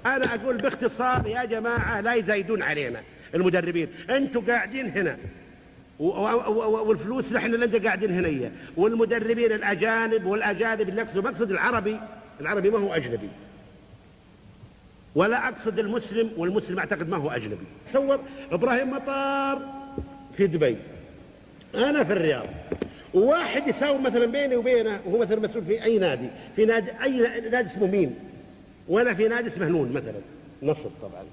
أنا أقول باختصار يا جماعة لا يزايدون علينا المدربين. أنتوا قاعدين هنا والفلوس نحن اللي انت قاعدين هنا، والمدربين الأجانب والأجانب اللي مقصد العربي ما هو أجنبي، ولا أقصد المسلم، والمسلم أعتقد ما هو أجنبي. تصور إبراهيم مطار في دبي، أنا في الرياض، وواحد يساوم مثلا بيني وبينه وهو مثلا مسؤول في أي نادي، في نادي أي نادي اسمه مين، وأنا في نادي اسمه نون مثلا، نصر طبعا.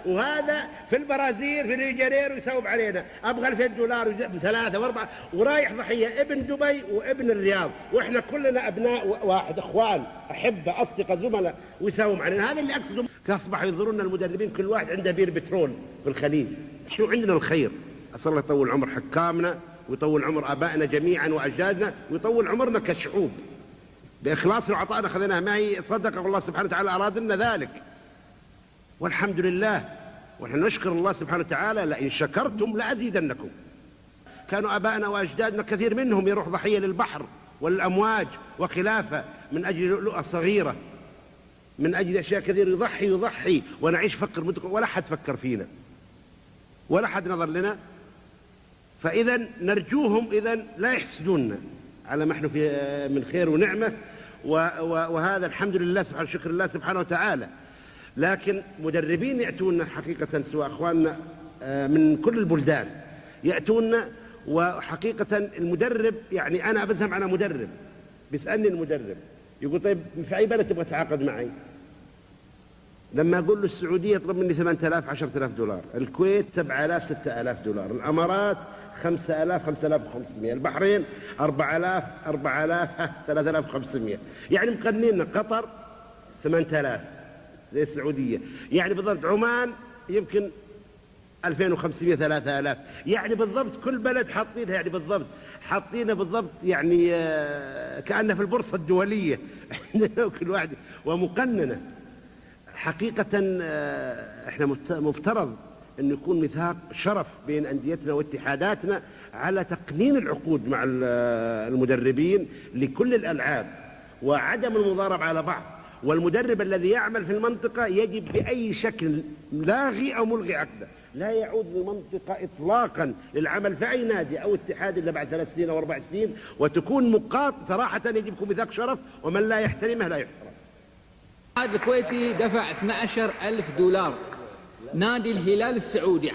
وهذا في البرازيل في نيجيريا ويساوم علينا، أبغى $2000 ب3 و4، ورايح ضحية ابن دبي وابن الرياض، وإحنا كلنا أبناء واحد، أخوان أحبة أصدقاء زملاء، ويساوم علينا. هذا اللي أقصده. أصبحوا ينظرون المدربين كل واحد عنده بير بترول في الخليج. شو عندنا الخير؟ أسأل الله يطول عمر حكامنا ويطول عمر آبائنا جميعا وأجدادنا ويطول عمرنا كشعوب. بإخلاص وعطائنا خذيناها، ما هي صدقة، والله سبحانه وتعالى أراد لنا ذلك والحمد لله. ونحن نشكر الله سبحانه وتعالى، لئن شكرتم لأزيدنكم. كانوا آبائنا وأجدادنا كثير منهم يروح ضحية للبحر والأمواج وخلافه من أجل لؤلؤة صغيرة، من أجل أشياء كثير، يضحي ونعيش فقر، ولا حد فكر فينا ولا حد نظر لنا. فإذا نرجوهم إذا لا يحسدوننا على ما نحن في من خير ونعمة، وهذا الحمد لله سبحانه، شكر الله سبحانه وتعالى. لكن مدربين يأتوننا حقيقة، سواء أخواننا من كل البلدان يأتوننا، وحقيقة المدرب يعني أنا بزهم على مدرب بيسألني المدرب يقول طيب في أي بلد تبغى تتعاقد معي؟ لما أقول له السعودية يطلب مني 8000 $10,000، الكويت 7000 $6000، الأمارات 5000 5500، البحرين 4000 3500، يعني مقنين. قطر 8000 زي السعودية، يعني بالضبط. عمان يمكن 2500 3000، يعني بالضبط كل بلد حاطينها، يعني بالضبط حاطينها بالضبط، يعني كأنها في البورصة الدولية. كل واحد ومقننة. حقيقة احنا مفترض أن يكون ميثاق شرف بين أنديتنا واتحاداتنا على تقنين العقود مع المدربين لكل الألعاب، وعدم المضاربة على بعض. والمدرب الذي يعمل في المنطقة يجب بأي شكل لاغي أو ملغي عقده، لا يعود للمنطقة إطلاقا للعمل في أي نادي أو اتحاد إلا بعد 3 سنين أو 4 سنين، وتكون مقاط. صراحة يجب يكون ميثاق شرف، ومن لا يحترمه لا يحترم. الاتحاد الكويتي دفع $12,000 نادي الهلال السعودي